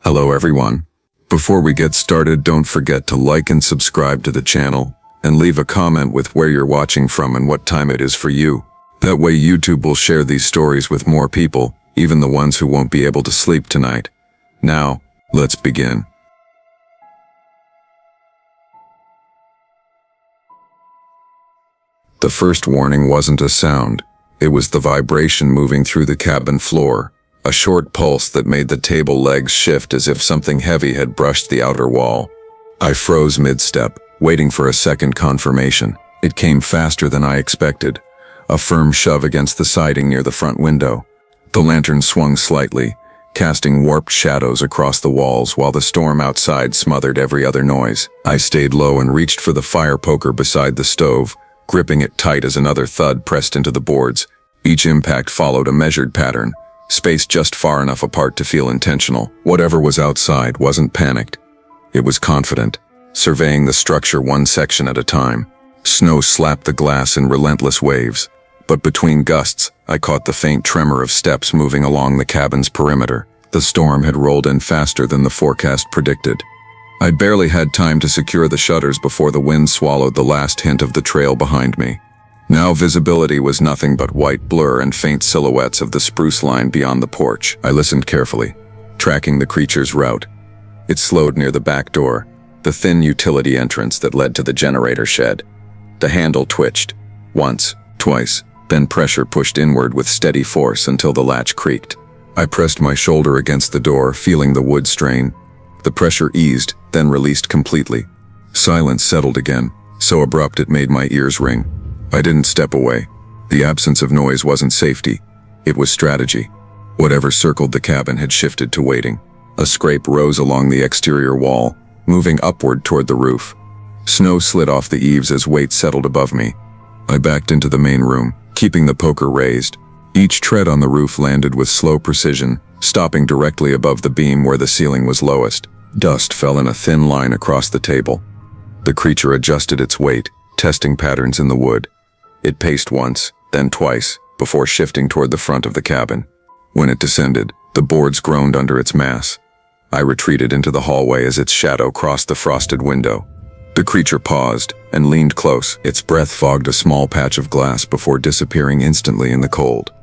Hello everyone. Before we get started, don't forget to like and subscribe to the channel, and leave a comment with where you're watching from and what time it is for you. That way YouTube will share these stories with more people, even the ones who won't be able to sleep tonight. Now, let's begin. The first warning wasn't a sound. It was the vibration moving through the cabin floor, a short pulse that made the table legs shift as if something heavy had brushed the outer wall. I froze mid-step, waiting for a second confirmation. It came faster than I expected, a firm shove against the siding near the front window. The lantern swung slightly, casting warped shadows across the walls while the storm outside smothered every other noise. I stayed low and reached for the fire poker beside the stove, gripping it tight as another thud pressed into the boards. Each impact followed a measured pattern, spaced just far enough apart to feel intentional. Whatever was outside wasn't panicked. It was confident, surveying the structure one section at a time. Snow slapped the glass in relentless waves, but between gusts, I caught the faint tremor of steps moving along the cabin's perimeter. The storm had rolled in faster than the forecast predicted. I barely had time to secure the shutters before the wind swallowed the last hint of the trail behind me. Now visibility was nothing but white blur and faint silhouettes of the spruce line beyond the porch. I listened carefully, tracking the creature's route. It slowed near the back door, the thin utility entrance that led to the generator shed. The handle twitched, once, twice, then pressure pushed inward with steady force until the latch creaked. I pressed my shoulder against the door, feeling the wood strain. The pressure eased, then released completely. Silence settled again, so abrupt it made my ears ring. I didn't step away. The absence of noise wasn't safety. It was strategy. Whatever circled the cabin had shifted to waiting. A scrape rose along the exterior wall, moving upward toward the roof. Snow slid off the eaves as weight settled above me. I backed into the main room, keeping the poker raised. Each tread on the roof landed with slow precision, stopping directly above the beam where the ceiling was lowest. Dust fell in a thin line across the table. The creature adjusted its weight, testing patterns in the wood. It paced once, then twice, before shifting toward the front of the cabin. When it descended, the boards groaned under its mass. I retreated into the hallway as its shadow crossed the frosted window. The creature paused and leaned close. Its breath fogged a small patch of glass before disappearing instantly in the cold.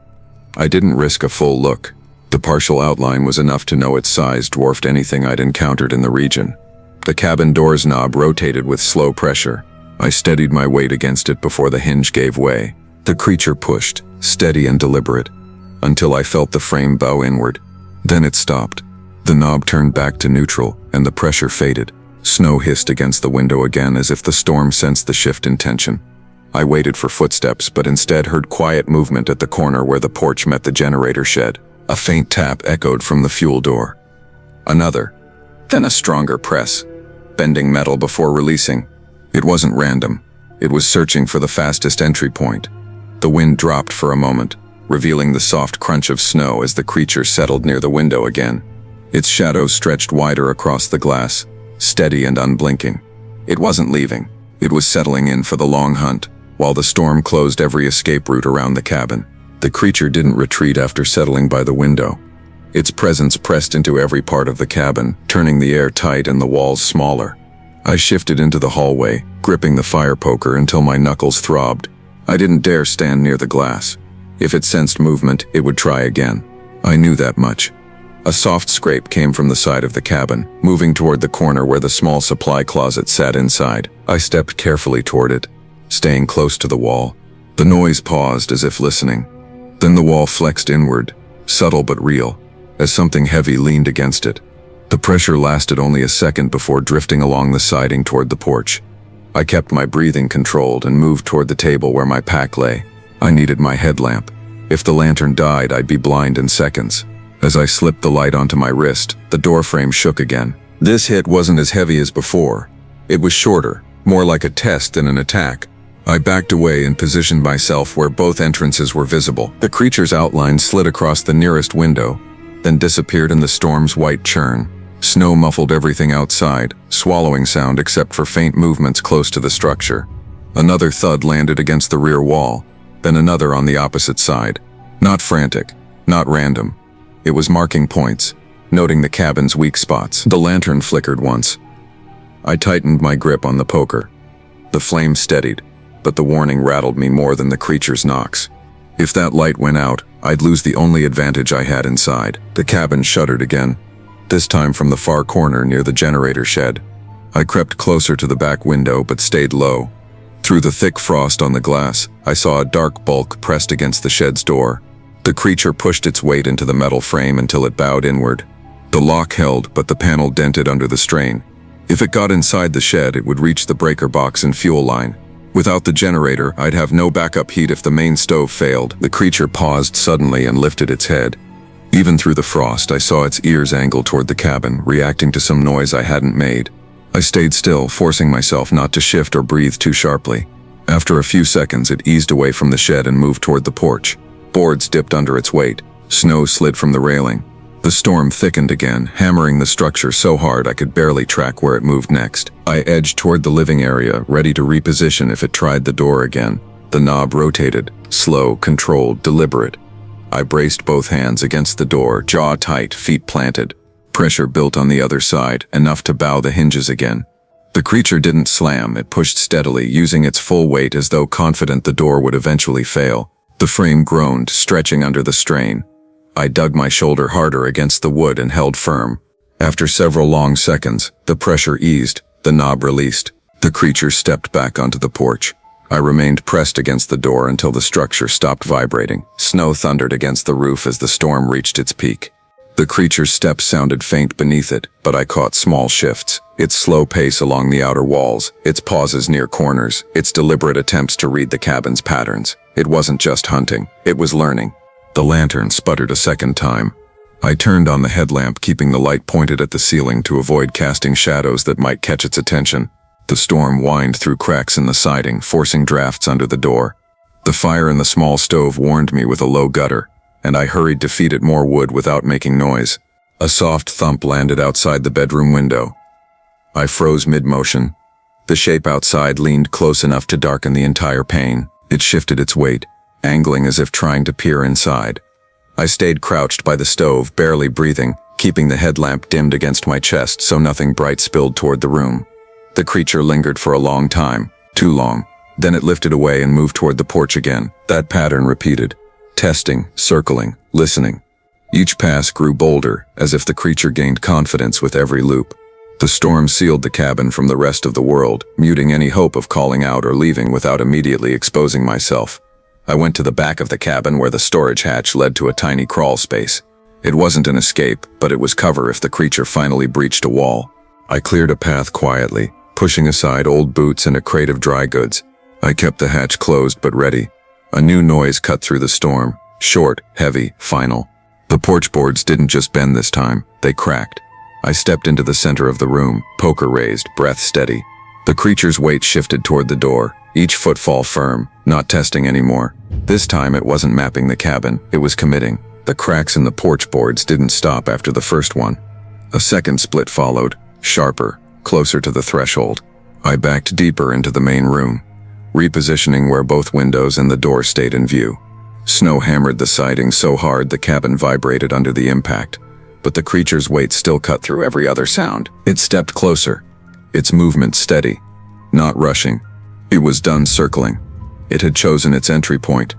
I didn't risk a full look. The partial outline was enough to know its size dwarfed anything I'd encountered in the region. The cabin door's knob rotated with slow pressure. I steadied my weight against it before the hinge gave way. The creature pushed, steady and deliberate, until I felt the frame bow inward. Then it stopped. The knob turned back to neutral, and the pressure faded. Snow hissed against the window again as if the storm sensed the shift in tension. I waited for footsteps, but instead heard quiet movement at the corner where the porch met the generator shed. A faint tap echoed from the fuel door. Another, then a stronger press, bending metal before releasing. It wasn't random. It was searching for the fastest entry point. The wind dropped for a moment, revealing the soft crunch of snow as the creature settled near the window again. Its shadow stretched wider across the glass, steady and unblinking. It wasn't leaving. It was settling in for the long hunt, while the storm closed every escape route around the cabin. The creature didn't retreat after settling by the window. Its presence pressed into every part of the cabin, turning the air tight and the walls smaller. I shifted into the hallway, gripping the fire poker until my knuckles throbbed. I didn't dare stand near the glass. If it sensed movement, it would try again. I knew that much. A soft scrape came from the side of the cabin, moving toward the corner where the small supply closet sat inside. I stepped carefully toward it, staying close to the wall. The noise paused as if listening. Then the wall flexed inward, subtle but real, as something heavy leaned against it. The pressure lasted only a second before drifting along the siding toward the porch. I kept my breathing controlled and moved toward the table where my pack lay. I needed my headlamp. If the lantern died, I'd be blind in seconds. As I slipped the light onto my wrist, the doorframe shook again. This hit wasn't as heavy as before. It was shorter, more like a test than an attack. I backed away and positioned myself where both entrances were visible. The creature's outline slid across the nearest window, then disappeared in the storm's white churn. Snow muffled everything outside, swallowing sound except for faint movements close to the structure. Another thud landed against the rear wall, then another on the opposite side. Not frantic, not random. It was marking points, noting the cabin's weak spots. The lantern flickered once. I tightened my grip on the poker. The flame steadied, but the warning rattled me more than the creature's knocks. If that light went out, I'd lose the only advantage I had inside. The cabin shuddered again, this time from the far corner near the generator shed. I crept closer to the back window but stayed low. Through the thick frost on the glass, I saw a dark bulk pressed against the shed's door. The creature pushed its weight into the metal frame until it bowed inward. The lock held, but the panel dented under the strain. If it got inside the shed, it would reach the breaker box and fuel line. Without the generator, I'd have no backup heat if the main stove failed. The creature paused suddenly and lifted its head. Even through the frost, I saw its ears angle toward the cabin, reacting to some noise I hadn't made. I stayed still, forcing myself not to shift or breathe too sharply. After a few seconds, it eased away from the shed and moved toward the porch. Boards dipped under its weight. Snow slid from the railing. The storm thickened again, hammering the structure so hard I could barely track where it moved next. I edged toward the living area, ready to reposition if it tried the door again. The knob rotated, slow, controlled, deliberate. I braced both hands against the door, jaw tight, feet planted. Pressure built on the other side, enough to bow the hinges again. The creature didn't slam, it pushed steadily, using its full weight as though confident the door would eventually fail. The frame groaned, stretching under the strain. I dug my shoulder harder against the wood and held firm. After several long seconds, the pressure eased, the knob released. The creature stepped back onto the porch. I remained pressed against the door until the structure stopped vibrating. Snow thundered against the roof as the storm reached its peak. The creature's steps sounded faint beneath it, but I caught small shifts. Its slow pace along the outer walls, its pauses near corners, its deliberate attempts to read the cabin's patterns. It wasn't just hunting, it was learning. The lantern sputtered a second time. I turned on the headlamp, keeping the light pointed at the ceiling to avoid casting shadows that might catch its attention. The storm whined through cracks in the siding, forcing drafts under the door. The fire in the small stove warned me with a low gutter, and I hurried to feed it more wood without making noise. A soft thump landed outside the bedroom window. I froze mid-motion. The shape outside leaned close enough to darken the entire pane. It shifted its weight, angling as if trying to peer inside. I stayed crouched by the stove, barely breathing, keeping the headlamp dimmed against my chest so nothing bright spilled toward the room. The creature lingered for a long time, too long. Then it lifted away and moved toward the porch again. That pattern repeated. Testing, circling, listening. Each pass grew bolder, as if the creature gained confidence with every loop. The storm sealed the cabin from the rest of the world, muting any hope of calling out or leaving without immediately exposing myself. I went to the back of the cabin where the storage hatch led to a tiny crawl space. It wasn't an escape, but it was cover if the creature finally breached a wall. I cleared a path quietly, pushing aside old boots and a crate of dry goods. I kept the hatch closed but ready. A new noise cut through the storm, short, heavy, final. The porch boards didn't just bend this time, they cracked. I stepped into the center of the room, poker raised, breath steady. The creature's weight shifted toward the door, each footfall firm, not testing anymore. This time it wasn't mapping the cabin, it was committing. The cracks in the porch boards didn't stop after the first one. A second split followed, sharper, closer to the threshold. I backed deeper into the main room, repositioning where both windows and the door stayed in view. Snow hammered the siding so hard the cabin vibrated under the impact, but the creature's weight still cut through every other sound. It stepped closer, its movement steady, not rushing. It was done circling. It had chosen its entry point.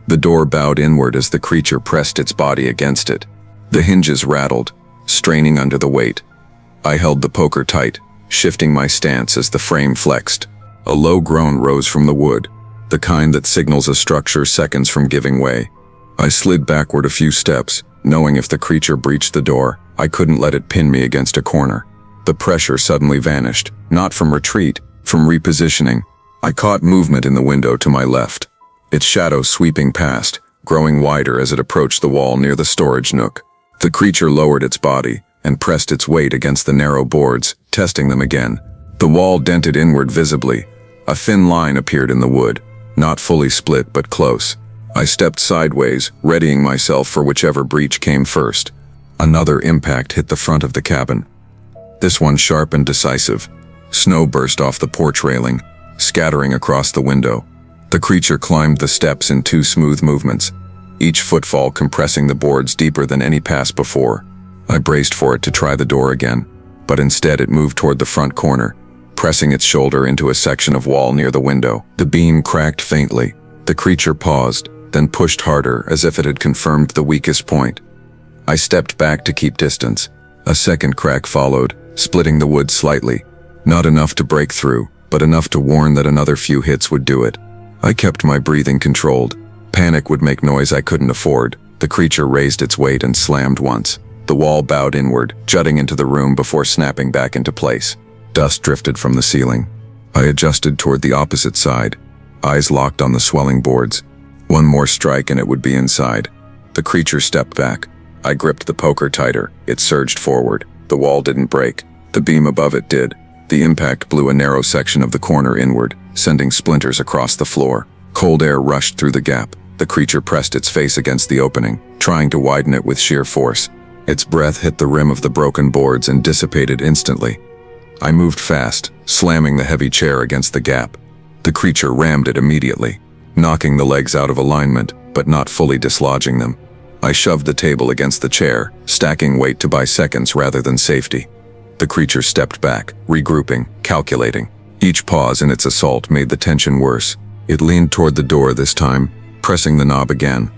The door bowed inward as the creature pressed its body against it. The hinges rattled, straining under the weight. I held the poker tight, shifting my stance as the frame flexed. A low groan rose from the wood, the kind that signals a structure seconds from giving way. I slid backward a few steps, knowing if the creature breached the door, I couldn't let it pin me against a corner. The pressure suddenly vanished, not from retreat, from repositioning. I caught movement in the window to my left, its shadow sweeping past, growing wider as it approached the wall near the storage nook. The creature lowered its body and pressed its weight against the narrow boards, testing them again. The wall dented inward visibly. A thin line appeared in the wood, not fully split but close. I stepped sideways, readying myself for whichever breach came first. Another impact hit the front of the cabin. This one sharp and decisive. Snow burst off the porch railing, scattering across the window. The creature climbed the steps in 2 smooth movements, each footfall compressing the boards deeper than any pass before. I braced for it to try the door again, but instead it moved toward the front corner, pressing its shoulder into a section of wall near the window. The beam cracked faintly. The creature paused, then pushed harder as if it had confirmed the weakest point. I stepped back to keep distance. A second crack followed, splitting the wood slightly. Not enough to break through, but enough to warn that another few hits would do it. I kept my breathing controlled. Panic would make noise I couldn't afford. The creature raised its weight and slammed once. The wall bowed inward, jutting into the room before snapping back into place. Dust drifted from the ceiling. I adjusted toward the opposite side, eyes locked on the swelling boards. One more strike and it would be inside. The creature stepped back. I gripped the poker tighter. It surged forward. The wall didn't break. The beam above it did. The impact blew a narrow section of the corner inward, sending splinters across the floor. Cold air rushed through the gap. The creature pressed its face against the opening, trying to widen it with sheer force. Its breath hit the rim of the broken boards and dissipated instantly. I moved fast, slamming the heavy chair against the gap. The creature rammed it immediately, knocking the legs out of alignment, but not fully dislodging them. I shoved the table against the chair, stacking weight to buy seconds rather than safety. The creature stepped back, regrouping, calculating. Each pause in its assault made the tension worse. It leaned toward the door this time, pressing the knob again.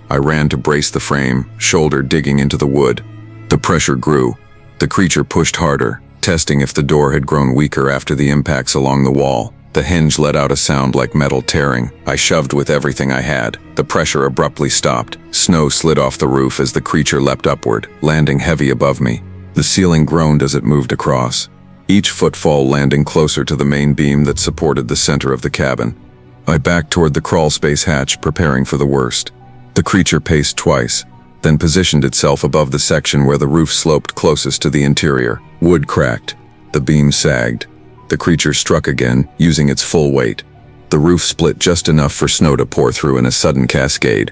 I ran to brace the frame, shoulder digging into the wood. The pressure grew. The creature pushed harder, testing if the door had grown weaker after the impacts along the wall. The hinge let out a sound like metal tearing. I shoved with everything I had. The pressure abruptly stopped. Snow slid off the roof as the creature leapt upward, landing heavy above me. The ceiling groaned as it moved across, each footfall landing closer to the main beam that supported the center of the cabin. I backed toward the crawlspace hatch, preparing for the worst. The creature paced twice, then positioned itself above the section where the roof sloped closest to the interior. Wood cracked. The beam sagged. The creature struck again, using its full weight. The roof split just enough for snow to pour through in a sudden cascade.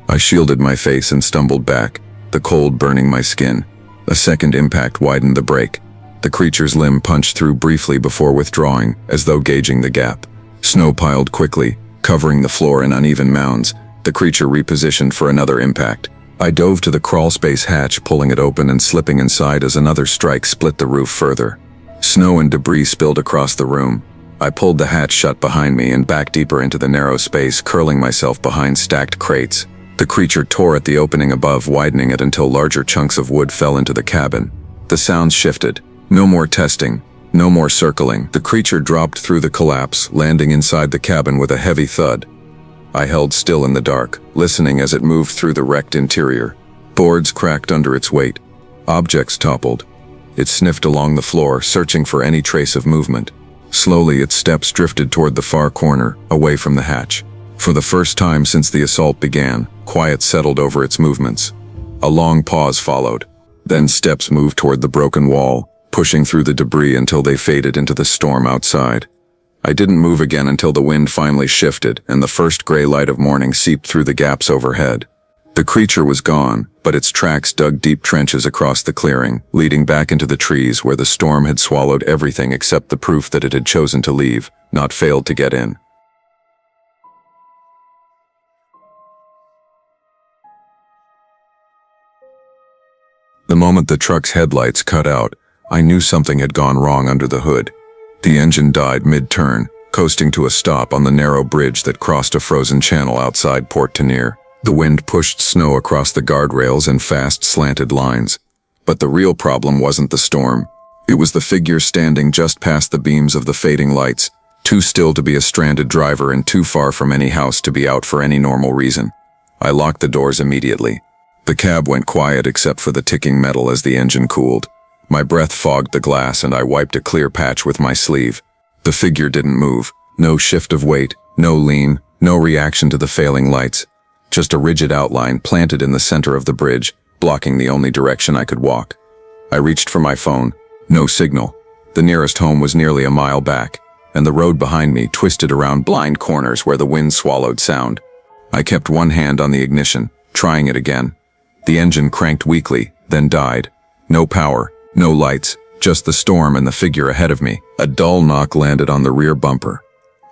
I shielded my face and stumbled back, the cold burning my skin. A second impact widened the break. The creature's limb punched through briefly before withdrawing, as though gauging the gap. Snow piled quickly, covering the floor in uneven mounds. The creature repositioned for another impact. I dove to the crawlspace hatch, pulling it open and slipping inside as another strike split the roof further. Snow and debris spilled across the room. I pulled the hatch shut behind me and backed deeper into the narrow space, curling myself behind stacked crates. The creature tore at the opening above, widening it until larger chunks of wood fell into the cabin. The sounds shifted. No more testing. No more circling. The creature dropped through the collapse, landing inside the cabin with a heavy thud. I held still in the dark, listening as it moved through the wrecked interior. Boards cracked under its weight. Objects toppled. It sniffed along the floor, searching for any trace of movement. Slowly, its steps drifted toward the far corner, away from the hatch. For the first time since the assault began, quiet settled over its movements. A long pause followed. Then steps moved toward the broken wall, pushing through the debris until they faded into the storm outside. I didn't move again until the wind finally shifted and the first gray light of morning seeped through the gaps overhead. The creature was gone, but its tracks dug deep trenches across the clearing, leading back into the trees where the storm had swallowed everything except the proof that it had chosen to leave, not failed to get in. The moment the truck's headlights cut out, I knew something had gone wrong under the hood. The engine died mid-turn, coasting to a stop on the narrow bridge that crossed a frozen channel outside Port Tenere. The wind pushed snow across the guardrails in fast, slanted lines. But the real problem wasn't the storm. It was the figure standing just past the beams of the fading lights, too still to be a stranded driver and too far from any house to be out for any normal reason. I locked the doors immediately. The cab went quiet except for the ticking metal as the engine cooled. My breath fogged the glass and I wiped a clear patch with my sleeve. The figure didn't move. No shift of weight, no lean, no reaction to the failing lights. Just a rigid outline planted in the center of the bridge, blocking the only direction I could walk. I reached for my phone. No signal. The nearest home was nearly a mile back, and the road behind me twisted around blind corners where the wind swallowed sound. I kept one hand on the ignition, trying it again. The engine cranked weakly, then died. No power, no lights, just the storm and the figure ahead of me. A dull knock landed on the rear bumper.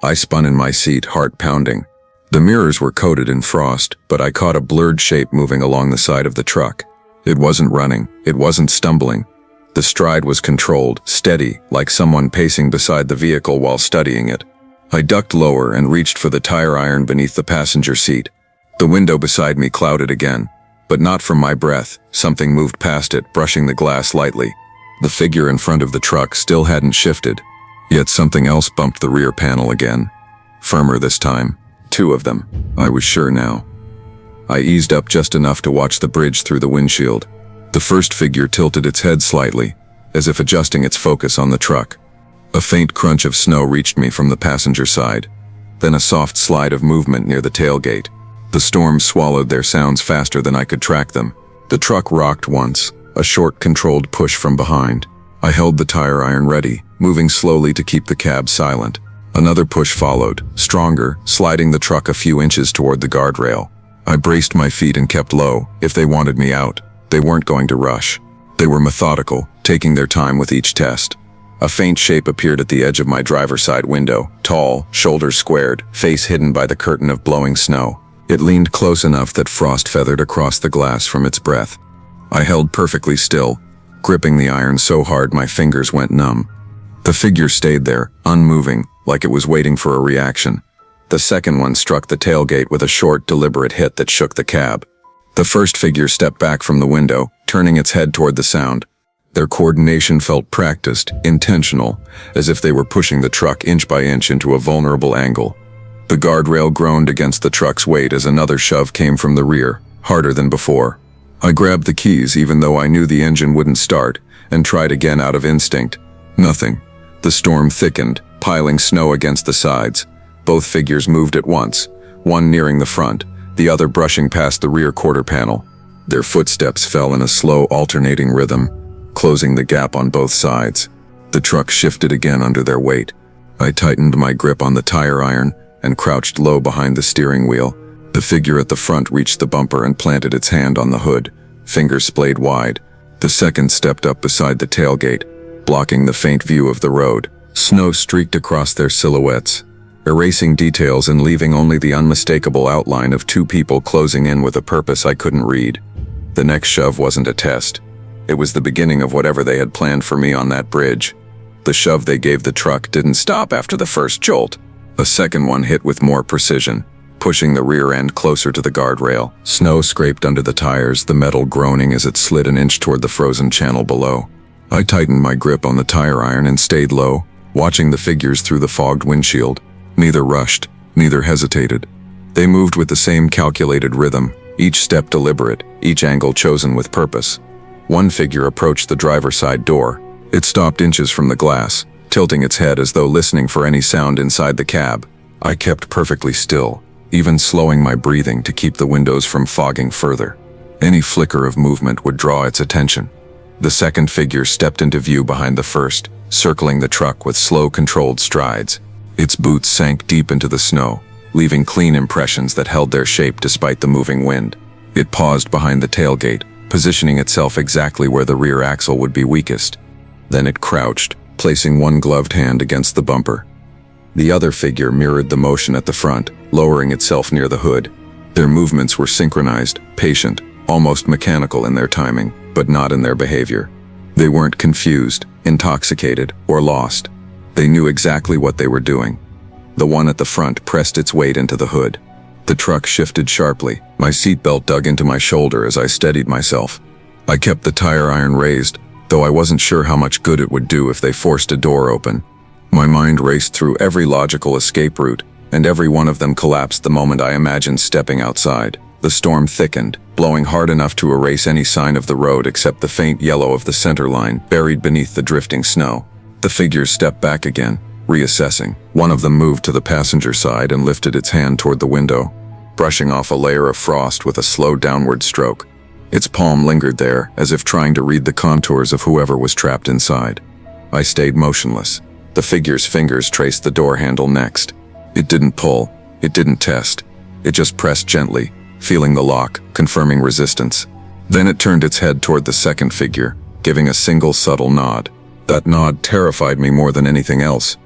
I spun in my seat, heart pounding. The mirrors were coated in frost, but I caught a blurred shape moving along the side of the truck. It wasn't running, it wasn't stumbling. The stride was controlled, steady, like someone pacing beside the vehicle while studying it. I ducked lower and reached for the tire iron beneath the passenger seat. The window beside me clouded again, but not from my breath. Something moved past it, brushing the glass lightly. The figure in front of the truck still hadn't shifted, yet something else bumped the rear panel again. Firmer this time. 2 of them. I was sure now. I eased up just enough to watch the bridge through the windshield. The first figure tilted its head slightly, as if adjusting its focus on the truck. A faint crunch of snow reached me from the passenger side, then a soft slide of movement near the tailgate. The storm swallowed their sounds faster than I could track them. The truck rocked once, a short controlled push from behind. I held the tire iron ready, moving slowly to keep the cab silent. Another push followed, stronger, sliding the truck a few inches toward the guardrail. I braced my feet and kept low. If they wanted me out, they weren't going to rush. They were methodical, taking their time with each test. A faint shape appeared at the edge of my driver's side window, tall, shoulders squared, face hidden by the curtain of blowing snow. It leaned close enough that frost feathered across the glass from its breath. I held perfectly still, gripping the iron so hard my fingers went numb. The figure stayed there, unmoving, like it was waiting for a reaction. The second one struck the tailgate with a short, deliberate hit that shook the cab. The first figure stepped back from the window, turning its head toward the sound. Their coordination felt practiced, intentional, as if they were pushing the truck inch by inch into a vulnerable angle. The guardrail groaned against the truck's weight as another shove came from the rear, harder than before. I grabbed the keys even though I knew the engine wouldn't start, and tried again out of instinct. Nothing. The storm thickened, piling snow against the sides. Both figures moved at once, one nearing the front, the other brushing past the rear quarter panel. Their footsteps fell in a slow, alternating rhythm, closing the gap on both sides. The truck shifted again under their weight. I tightened my grip on the tire iron and crouched low behind the steering wheel. The figure at the front reached the bumper and planted its hand on the hood, fingers splayed wide. The second stepped up beside the tailgate, blocking the faint view of the road. Snow streaked across their silhouettes, erasing details and leaving only the unmistakable outline of 2 people closing in with a purpose I couldn't read. The next shove wasn't a test. It was the beginning of whatever they had planned for me on that bridge. The shove they gave the truck didn't stop after the first jolt. A second one hit with more precision, pushing the rear end closer to the guardrail. Snow scraped under the tires, the metal groaning as it slid an inch toward the frozen channel below. I tightened my grip on the tire iron and stayed low, watching the figures through the fogged windshield. Neither rushed, neither hesitated. They moved with the same calculated rhythm, each step deliberate, each angle chosen with purpose. One figure approached the driver's side door. It stopped inches from the glass, tilting its head as though listening for any sound inside the cab. I kept perfectly still, even slowing my breathing to keep the windows from fogging further. Any flicker of movement would draw its attention. The second figure stepped into view behind the first, circling the truck with slow, controlled strides. Its boots sank deep into the snow, leaving clean impressions that held their shape despite the moving wind. It paused behind the tailgate, positioning itself exactly where the rear axle would be weakest. Then it crouched, placing one gloved hand against the bumper. The other figure mirrored the motion at the front, lowering itself near the hood. Their movements were synchronized, patient, almost mechanical in their timing, but not in their behavior. They weren't confused, intoxicated, or lost. They knew exactly what they were doing. The one at the front pressed its weight into the hood. The truck shifted sharply. My seatbelt dug into my shoulder as I steadied myself. I kept the tire iron raised, though I wasn't sure how much good it would do if they forced a door open. My mind raced through every logical escape route, and every one of them collapsed the moment I imagined stepping outside. The storm thickened, blowing hard enough to erase any sign of the road except the faint yellow of the center line buried beneath the drifting snow. The figures stepped back again, reassessing. One of them moved to the passenger side and lifted its hand toward the window, brushing off a layer of frost with a slow downward stroke. Its palm lingered there, as if trying to read the contours of whoever was trapped inside. I stayed motionless. The figure's fingers traced the door handle next. It didn't pull. It didn't test. It just pressed gently, feeling the lock, confirming resistance. Then it turned its head toward the second figure, giving a single subtle nod. That nod terrified me more than anything else.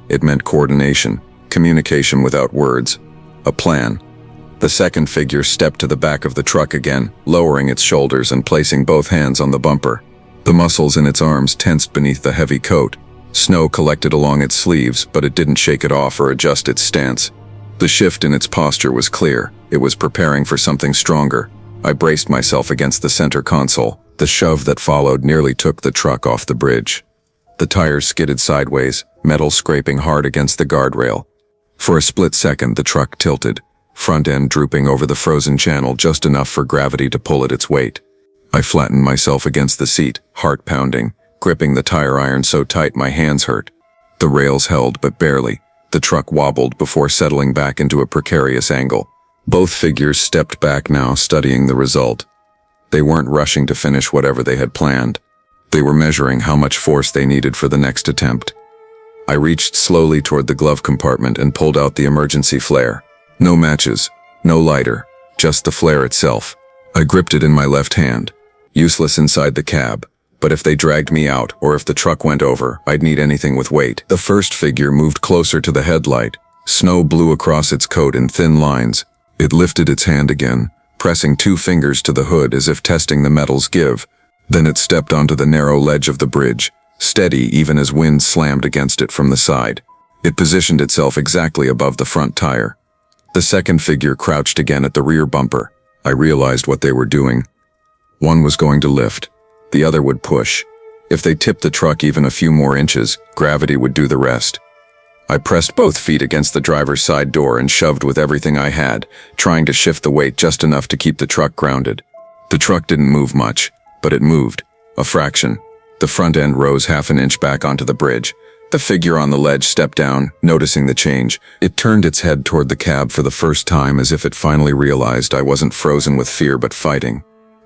It meant coordination, communication without words, a plan. The second figure stepped to the back of the truck again, lowering its shoulders and placing both hands on the bumper. The muscles in its arms tensed beneath the heavy coat. Snow collected along its sleeves, but it didn't shake it off or adjust its stance. The shift in its posture was clear. It was preparing for something stronger. I braced myself against the center console. The shove that followed nearly took the truck off the bridge. The tires skidded sideways, metal scraping hard against the guardrail. For a split second, the truck tilted, front end drooping over the frozen channel just enough for gravity to pull at its weight. I flattened myself against the seat, heart pounding, gripping the tire iron so tight my hands hurt. The rails held, but barely. The truck wobbled before settling back into a precarious angle. Both figures stepped back now, studying the result. They weren't rushing to finish whatever they had planned. They were measuring how much force they needed for the next attempt. I reached slowly toward the glove compartment and pulled out the emergency flare. No matches, no lighter, just the flare itself. I gripped it in my left hand. Useless inside the cab, but if they dragged me out or if the truck went over, I'd need anything with weight. The first figure moved closer to the headlight. Snow blew across its coat in thin lines. It lifted its hand again, pressing 2 fingers to the hood as if testing the metal's give. Then it stepped onto the narrow ledge of the bridge, steady even as wind slammed against it from the side. It positioned itself exactly above the front tire. The second figure crouched again at the rear bumper. I realized what they were doing. One was going to lift. The other would push. If they tipped the truck even a few more inches, gravity would do the rest. I pressed both feet against the driver's side door and shoved with everything I had, trying to shift the weight just enough to keep the truck grounded. The truck didn't move much, but it moved. A fraction. The front end rose half an inch back onto the bridge. The figure on the ledge stepped down, noticing the change. It turned its head toward the cab for the first time as if it finally realized I wasn't frozen with fear but fighting.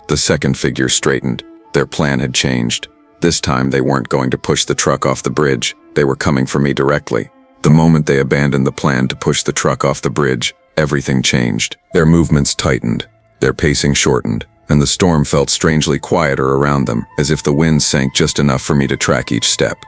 The second figure straightened. Their plan had changed. This time they weren't going to push the truck off the bridge. They were coming for me directly. The moment they abandoned the plan to push the truck off the bridge, everything changed. Their movements tightened. Their pacing shortened, and the storm felt strangely quieter around them, as if the wind sank just enough for me to track each step.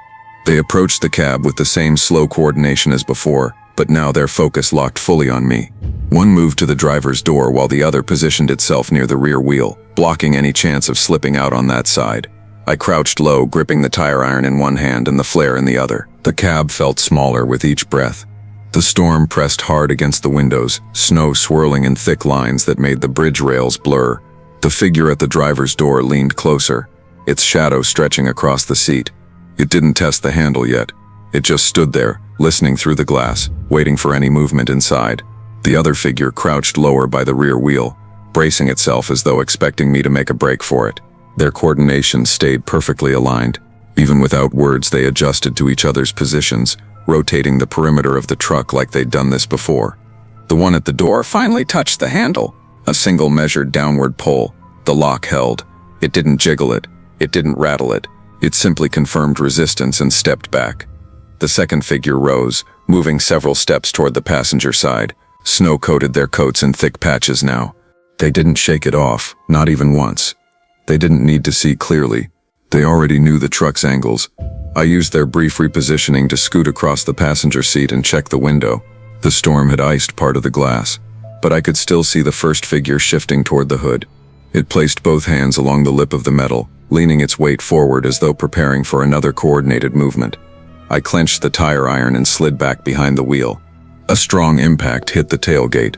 They approached the cab with the same slow coordination as before, but now their focus locked fully on me. One moved to the driver's door while the other positioned itself near the rear wheel, blocking any chance of slipping out on that side. I crouched low, gripping the tire iron in one hand and the flare in the other. The cab felt smaller with each breath. The storm pressed hard against the windows, snow swirling in thick lines that made the bridge rails blur. The figure at the driver's door leaned closer, its shadow stretching across the seat. It didn't test the handle yet. It just stood there, listening through the glass, waiting for any movement inside. The other figure crouched lower by the rear wheel, bracing itself as though expecting me to make a break for it. Their coordination stayed perfectly aligned. Even without words, they adjusted to each other's positions, rotating the perimeter of the truck like they'd done this before. The one at the door finally touched the handle. A single measured downward pull. The lock held. It didn't jiggle it. It didn't rattle it. It simply confirmed resistance and stepped back. The second figure rose, moving several steps toward the passenger side. Snow coated their coats in thick patches now. They didn't shake it off, not even once. They didn't need to see clearly. They already knew the truck's angles. I used their brief repositioning to scoot across the passenger seat and check the window. The storm had iced part of the glass, but I could still see the first figure shifting toward the hood. It placed both hands along the lip of the metal, leaning its weight forward as though preparing for another coordinated movement. I clenched the tire iron and slid back behind the wheel. A strong impact hit the tailgate.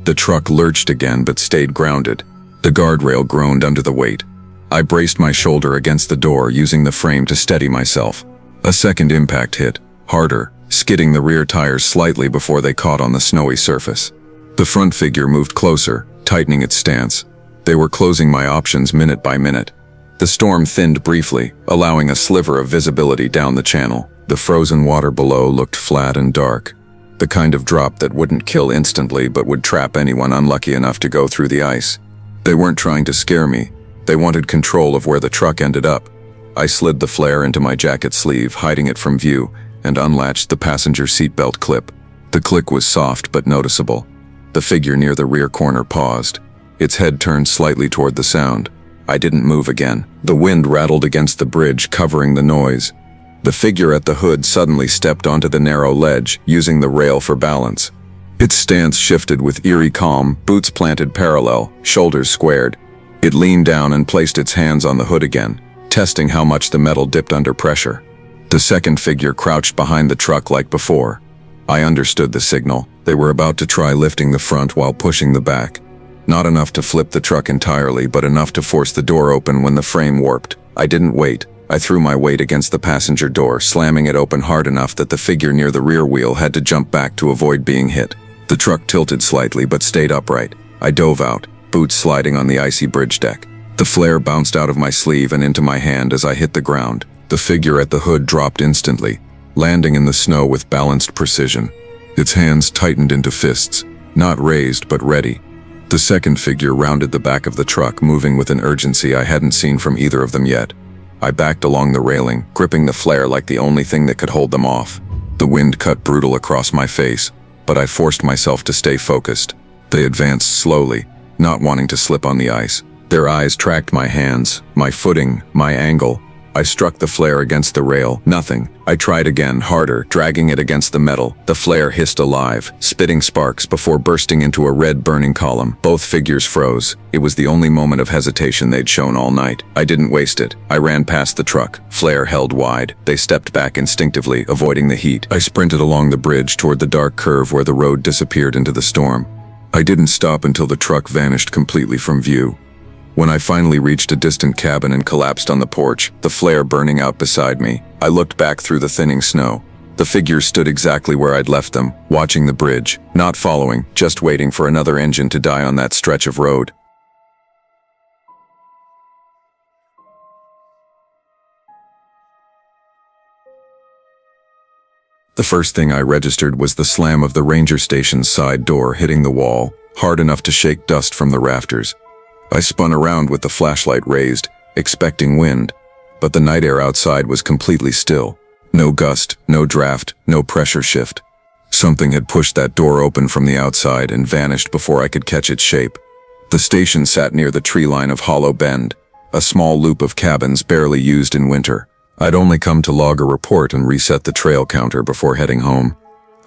The truck lurched again but stayed grounded. The guardrail groaned under the weight. I braced my shoulder against the door, using the frame to steady myself. A second impact hit, harder, skidding the rear tires slightly before they caught on the snowy surface. The front figure moved closer, tightening its stance. They were closing my options minute by minute. The storm thinned briefly, allowing a sliver of visibility down the channel. The frozen water below looked flat and dark, the kind of drop that wouldn't kill instantly but would trap anyone unlucky enough to go through the ice. They weren't trying to scare me. They wanted control of where the truck ended up. I slid the flare into my jacket sleeve, hiding it from view, and unlatched the passenger seatbelt clip. The click was soft but noticeable. The figure near the rear corner paused. Its head turned slightly toward the sound. I didn't move again. The wind rattled against the bridge, covering the noise. The figure at the hood suddenly stepped onto the narrow ledge, using the rail for balance. Its stance shifted with eerie calm, boots planted parallel, shoulders squared. It leaned down and placed its hands on the hood again, testing how much the metal dipped under pressure. The second figure crouched behind the truck like before. I understood the signal. They were about to try lifting the front while pushing the back. Not enough to flip the truck entirely, but enough to force the door open when the frame warped. I didn't wait. I threw my weight against the passenger door, slamming it open hard enough that the figure near the rear wheel had to jump back to avoid being hit. The truck tilted slightly but stayed upright. I dove out, boots sliding on the icy bridge deck. The flare bounced out of my sleeve and into my hand as I hit the ground. The figure at the hood dropped instantly, landing in the snow with balanced precision. Its hands tightened into fists, not raised but ready. The second figure rounded the back of the truck, moving with an urgency I hadn't seen from either of them yet. I backed along the railing, gripping the flare like the only thing that could hold them off. The wind cut brutal across my face, but I forced myself to stay focused. They advanced slowly, not wanting to slip on the ice. Their eyes tracked my hands, my footing, my angle. I struck the flare against the rail. Nothing. I tried again, harder, dragging it against the metal. The flare hissed alive, spitting sparks before bursting into a red burning column. Both figures froze. It was the only moment of hesitation they'd shown all night. I didn't waste it. I ran past the truck, flare held wide. They stepped back instinctively, avoiding the heat. I sprinted along the bridge toward the dark curve where the road disappeared into the storm. I didn't stop until the truck vanished completely from view. When I finally reached a distant cabin and collapsed on the porch, the flare burning out beside me, I looked back through the thinning snow. The figures stood exactly where I'd left them, watching the bridge, not following, just waiting for another engine to die on that stretch of road. The first thing I registered was the slam of the ranger station's side door hitting the wall, hard enough to shake dust from the rafters. I spun around with the flashlight raised, expecting wind, but the night air outside was completely still. No gust, no draft, no pressure shift. Something had pushed that door open from the outside and vanished before I could catch its shape. The station sat near the tree line of Hollow Bend, a small loop of cabins barely used in winter. I'd only come to log a report and reset the trail counter before heading home.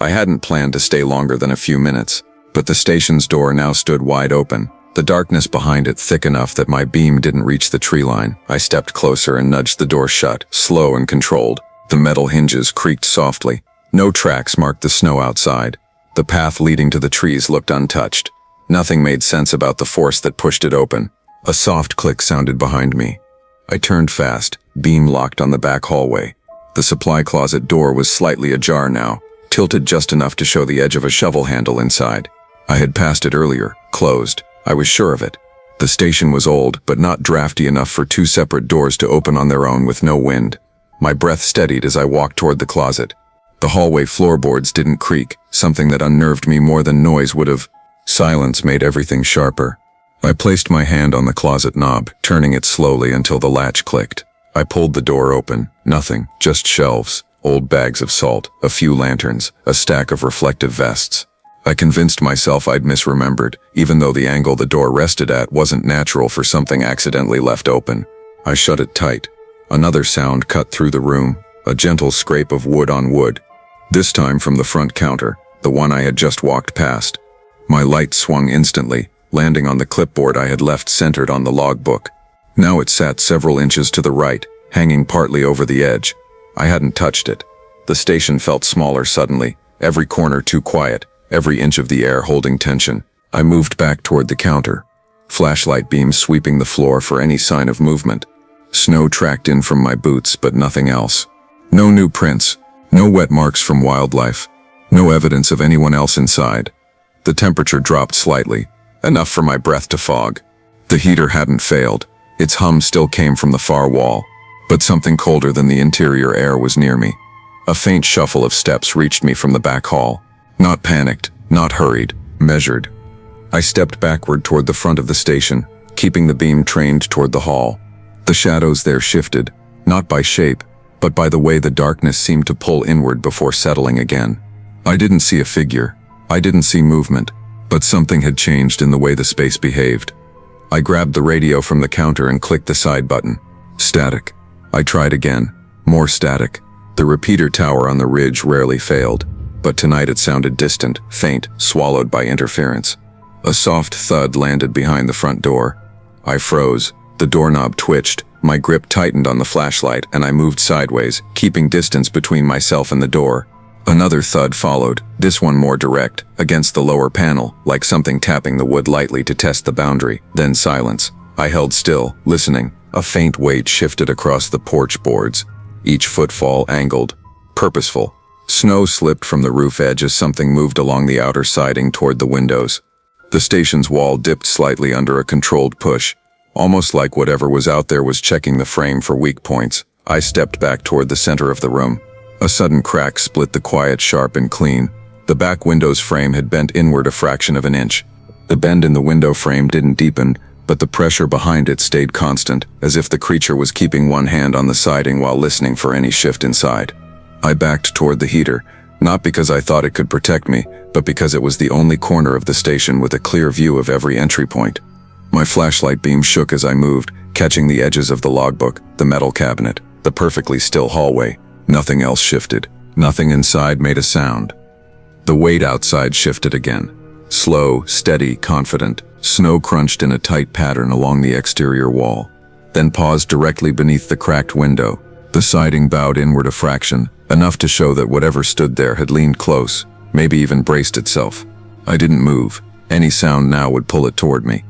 I hadn't planned to stay longer than a few minutes, but the station's door now stood wide open, the darkness behind it thick enough that my beam didn't reach the tree line. I stepped closer and nudged the door shut, slow and controlled. The metal hinges creaked softly. No tracks marked the snow outside. The path leading to the trees looked untouched. Nothing made sense about the force that pushed it open. A soft click sounded behind me. I turned fast, beam locked on the back hallway. The supply closet door was slightly ajar now, tilted just enough to show the edge of a shovel handle inside. I had passed it earlier, closed. I was sure of it. The station was old, but not drafty enough for two separate doors to open on their own with no wind. My breath steadied as I walked toward the closet. The hallway floorboards didn't creak, something that unnerved me more than noise would have. Silence made everything sharper. I placed my hand on the closet knob, turning it slowly until the latch clicked. I pulled the door open. Nothing, just shelves, old bags of salt, a few lanterns, a stack of reflective vests. I convinced myself I'd misremembered, even though the angle the door rested at wasn't natural for something accidentally left open. I shut it tight. Another sound cut through the room, a gentle scrape of wood on wood. This time from the front counter, the one I had just walked past. My light swung instantly, landing on the clipboard I had left centered on the logbook. Now it sat several inches to the right, hanging partly over the edge. I hadn't touched it. The station felt smaller suddenly, every corner too quiet, every inch of the air holding tension. I moved back toward the counter, flashlight beams sweeping the floor for any sign of movement. Snow tracked in from my boots, but nothing else. No new prints, no wet marks from wildlife, no evidence of anyone else inside. The temperature dropped slightly, enough for my breath to fog. The heater hadn't failed. Its hum still came from the far wall, but something colder than the interior air was near me. A faint shuffle of steps reached me from the back hall. Not panicked, not hurried, measured. I stepped backward toward the front of the station, keeping the beam trained toward the hall. The shadows there shifted, not by shape, but by the way the darkness seemed to pull inward before settling again. I didn't see a figure. I didn't see movement, but something had changed in the way the space behaved. I grabbed the radio from the counter and clicked the side button. Static. I tried again. More static. The repeater tower on the ridge rarely failed. but tonight it sounded distant, faint, swallowed by interference. A soft thud landed behind the front door. I froze. The doorknob twitched. My grip tightened on the flashlight, and I moved sideways, keeping distance between myself and the door. Another thud followed, this one more direct, against the lower panel, like something tapping the wood lightly to test the boundary. Then silence. I held still, listening. A faint weight shifted across the porch boards, each footfall angled, purposeful. Snow slipped from the roof edge as something moved along the outer siding toward the windows. The station's wall dipped slightly under a controlled push, almost like whatever was out there was checking the frame for weak points. I stepped back toward the center of the room. A sudden crack split the quiet sharp and clean. The back window's frame had bent inward a fraction of an inch. The bend in the window frame didn't deepen, but the pressure behind it stayed constant, as if the creature was keeping one hand on the siding while listening for any shift inside. I backed toward the heater, not because I thought it could protect me, but because it was the only corner of the station with a clear view of every entry point. My flashlight beam shook as I moved, catching the edges of the logbook, the metal cabinet, the perfectly still hallway. Nothing else shifted. Nothing inside made a sound. The weight outside shifted again. Slow, steady, confident. Snow crunched in a tight pattern along the exterior wall, then paused directly beneath the cracked window. The siding bowed inward a fraction, enough to show that whatever stood there had leaned close, maybe even braced itself. I didn't move. Any sound now would pull it toward me.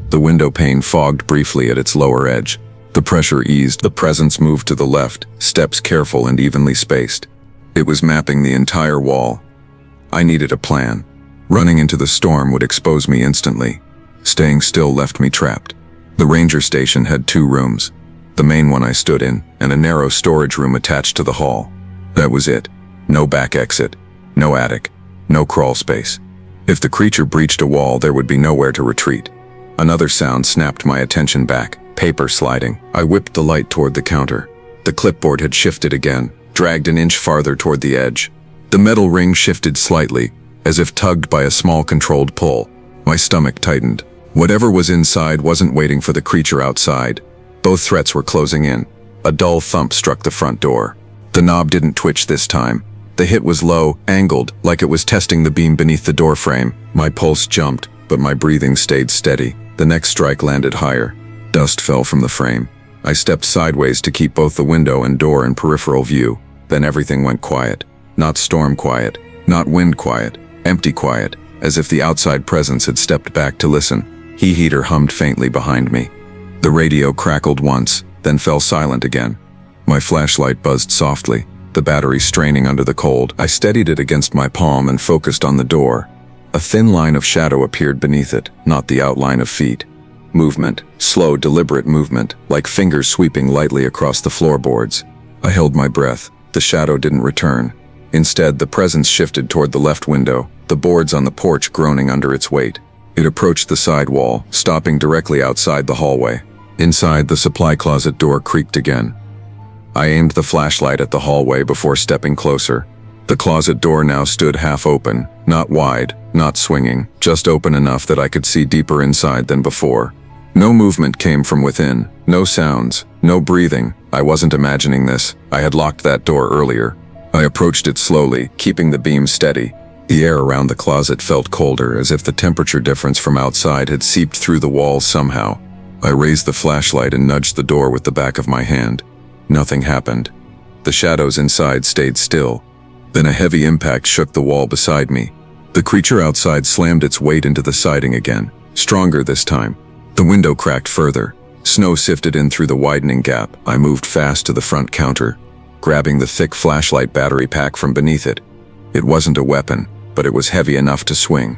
The window pane fogged briefly at its lower edge. The pressure eased. The presence moved to the left, steps careful and evenly spaced. It was mapping the entire wall. I needed a plan. Running into the storm would expose me instantly. Staying still left me trapped. The ranger station had 2 rooms. The main one I stood in, and a narrow storage room attached to the hall. That was it. No back exit. No attic. No crawl space. If the creature breached a wall, there would be nowhere to retreat. Another sound snapped my attention back. Paper sliding. I whipped the light toward the counter. The clipboard had shifted again, dragged an inch farther toward the edge. The metal ring shifted slightly, as if tugged by a small controlled pull. My stomach tightened. Whatever was inside wasn't waiting for the creature outside. Both threats were closing in. A dull thump struck the front door. The knob didn't twitch this time. The hit was low, angled, like it was testing the beam beneath the door frame. My pulse jumped, but my breathing stayed steady. The next strike landed higher. Dust fell from the frame. I stepped sideways to keep both the window and door in peripheral view. Then everything went quiet. Not storm quiet, not wind quiet, empty quiet, as if the outside presence had stepped back to listen. Heater hummed faintly behind me. The radio crackled once, then fell silent again. My flashlight buzzed softly, the battery straining under the cold. I steadied it against my palm and focused on the door. A thin line of shadow appeared beneath it, not the outline of feet. Movement, slow, deliberate movement, like fingers sweeping lightly across the floorboards. I held my breath. The shadow didn't return. Instead, the presence shifted toward the left window, the boards on the porch groaning under its weight. It approached the side wall, stopping directly outside the hallway. Inside, the supply closet door creaked again. I aimed the flashlight at the hallway before stepping closer. The closet door now stood half open, not wide, not swinging, just open enough that I could see deeper inside than before. No movement came from within, no sounds, no breathing. I wasn't imagining this. I had locked that door earlier. I approached it slowly, keeping the beam steady. The air around the closet felt colder, as if the temperature difference from outside had seeped through the walls somehow. I raised the flashlight and nudged the door with the back of my hand. Nothing happened. The shadows inside stayed still. Then a heavy impact shook the wall beside me. The creature outside slammed its weight into the siding again, stronger this time. The window cracked further. Snow sifted in through the widening gap. I moved fast to the front counter, grabbing the thick flashlight battery pack from beneath it. It wasn't a weapon, but it was heavy enough to swing.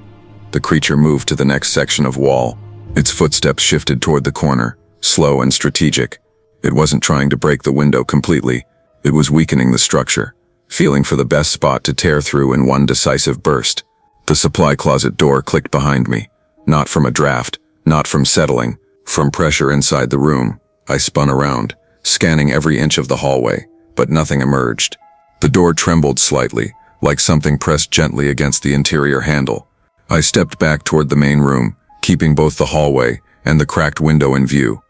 The creature moved to the next section of wall. Its footsteps shifted toward the corner, slow and strategic. It wasn't trying to break the window completely. It was weakening the structure, feeling for the best spot to tear through in one decisive burst. The supply closet door clicked behind me, not from a draft, not from settling, from pressure inside the room. I spun around, scanning every inch of the hallway, but nothing emerged. The door trembled slightly, like something pressed gently against the interior handle. I stepped back toward the main room, keeping both the hallway and the cracked window in view.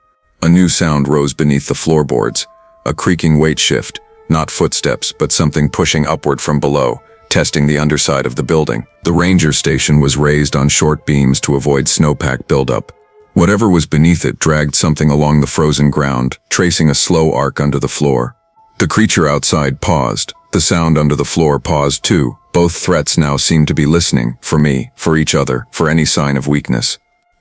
A new sound rose beneath the floorboards, a creaking weight shift, not footsteps, but something pushing upward from below, testing the underside of the building. The ranger station was raised on short beams to avoid snowpack buildup. Whatever was beneath it dragged something along the frozen ground, tracing a slow arc under the floor. The creature outside paused. The sound under the floor paused too. Both threats now seemed to be listening, for me, for each other, for any sign of weakness.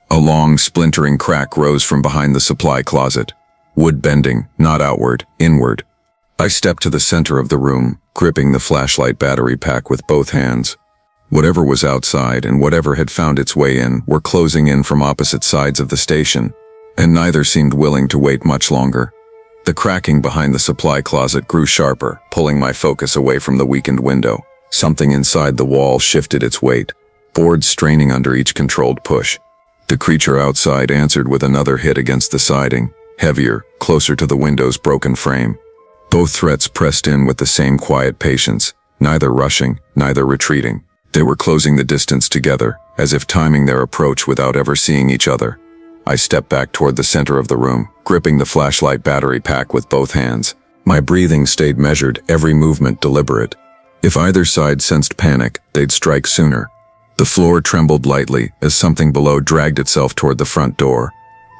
A long, splintering crack rose from behind the supply closet. Wood bending, not outward, inward. I stepped to the center of the room, gripping the flashlight battery pack with both hands. Whatever was outside and whatever had found its way in were closing in from opposite sides of the station, and neither seemed willing to wait much longer. The cracking behind the supply closet grew sharper, pulling my focus away from the weakened window. Something inside the wall shifted its weight, boards straining under each controlled push. The creature outside answered with another hit against the siding, heavier, closer to the window's broken frame. Both threats pressed in with the same quiet patience, neither rushing, neither retreating. They were closing the distance together, as if timing their approach without ever seeing each other. I stepped back toward the center of the room, gripping the flashlight battery pack with both hands. My breathing stayed measured, every movement deliberate. If either side sensed panic, they'd strike sooner. The floor trembled lightly as something below dragged itself toward the front door.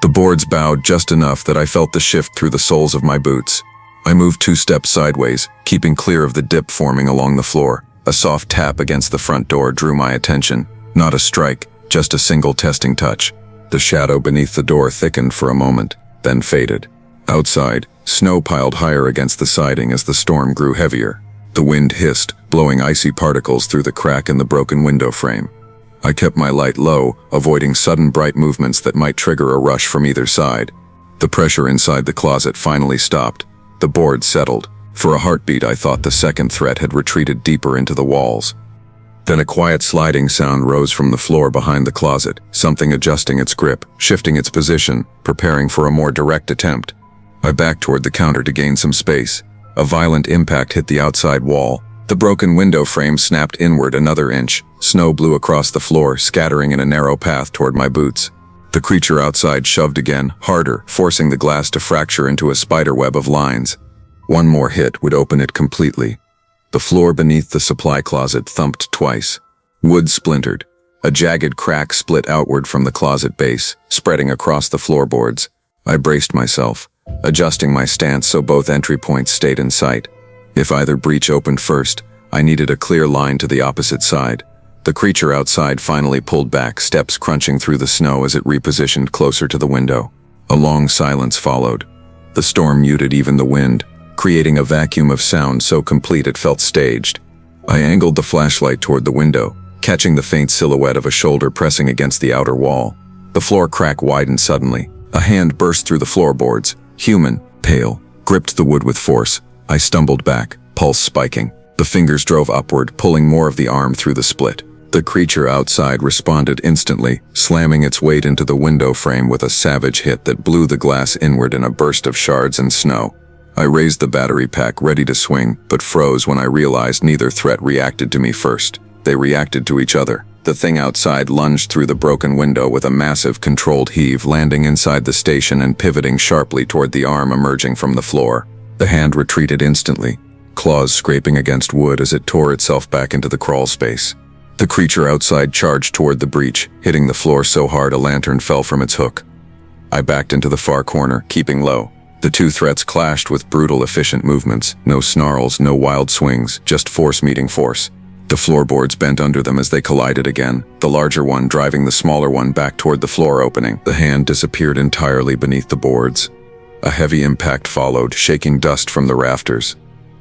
The boards bowed just enough that I felt the shift through the soles of my boots. I moved 2 steps sideways, keeping clear of the dip forming along the floor. A soft tap against the front door drew my attention. Not a strike, just a single testing touch. The shadow beneath the door thickened for a moment, then faded. Outside, snow piled higher against the siding as the storm grew heavier. The wind hissed, blowing icy particles through the crack in the broken window frame. I kept my light low, avoiding sudden bright movements that might trigger a rush from either side. The pressure inside the closet finally stopped. The board settled. For a heartbeat, I thought the second threat had retreated deeper into the walls. Then a quiet sliding sound rose from the floor behind the closet, something adjusting its grip, shifting its position, preparing for a more direct attempt. I backed toward the counter to gain some space. A violent impact hit the outside wall. The broken window frame snapped inward another inch. Snow blew across the floor, scattering in a narrow path toward my boots. The creature outside shoved again, harder, forcing the glass to fracture into a spiderweb of lines. One more hit would open it completely. The floor beneath the supply closet thumped twice. Wood splintered. A jagged crack split outward from the closet base, spreading across the floorboards. I braced myself, adjusting my stance so both entry points stayed in sight. If either breach opened first, I needed a clear line to the opposite side. The creature outside finally pulled back, steps crunching through the snow as it repositioned closer to the window. A long silence followed. The storm muted even the wind, creating a vacuum of sound so complete it felt staged. I angled the flashlight toward the window, catching the faint silhouette of a shoulder pressing against the outer wall. The floor crack widened suddenly. A hand burst through the floorboards. Human, pale, gripped the wood with force. I stumbled back, pulse spiking. The fingers drove upward, pulling more of the arm through the split. The creature outside responded instantly, slamming its weight into the window frame with a savage hit that blew the glass inward in a burst of shards and snow. I raised the battery pack, ready to swing, but froze when I realized neither threat reacted to me first. They reacted to each other. The thing outside lunged through the broken window with a massive controlled heave, landing inside the station and pivoting sharply toward the arm emerging from the floor. The hand retreated instantly, claws scraping against wood as it tore itself back into the crawl space. The creature outside charged toward the breach, hitting the floor so hard a lantern fell from its hook. I backed into the far corner, keeping low. The two threats clashed with brutal, efficient movements. No snarls, no wild swings, just force meeting force. The floorboards bent under them as they collided again, the larger one driving the smaller one back toward the floor opening. The hand disappeared entirely beneath the boards. A heavy impact followed, shaking dust from the rafters.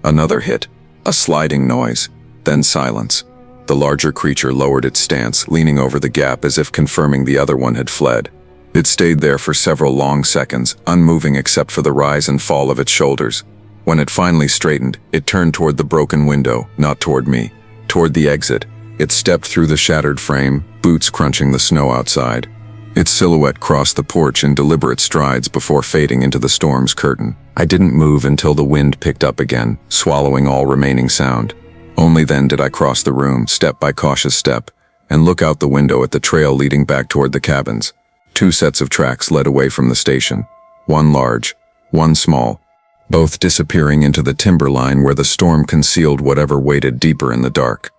Another hit, a sliding noise, then silence. The larger creature lowered its stance, leaning over the gap as if confirming the other one had fled. It stayed there for several long seconds, unmoving except for the rise and fall of its shoulders. When it finally straightened, it turned toward the broken window, not toward me. Toward the exit. It stepped through the shattered frame, boots crunching the snow outside. Its silhouette crossed the porch in deliberate strides before fading into the storm's curtain. I didn't move until the wind picked up again, swallowing all remaining sound. Only then did I cross the room, step by cautious step, and look out the window at the trail leading back toward the cabins. 2 sets of tracks led away from the station. One large, one small, both disappearing into the timberline where the storm concealed whatever waited deeper in the dark.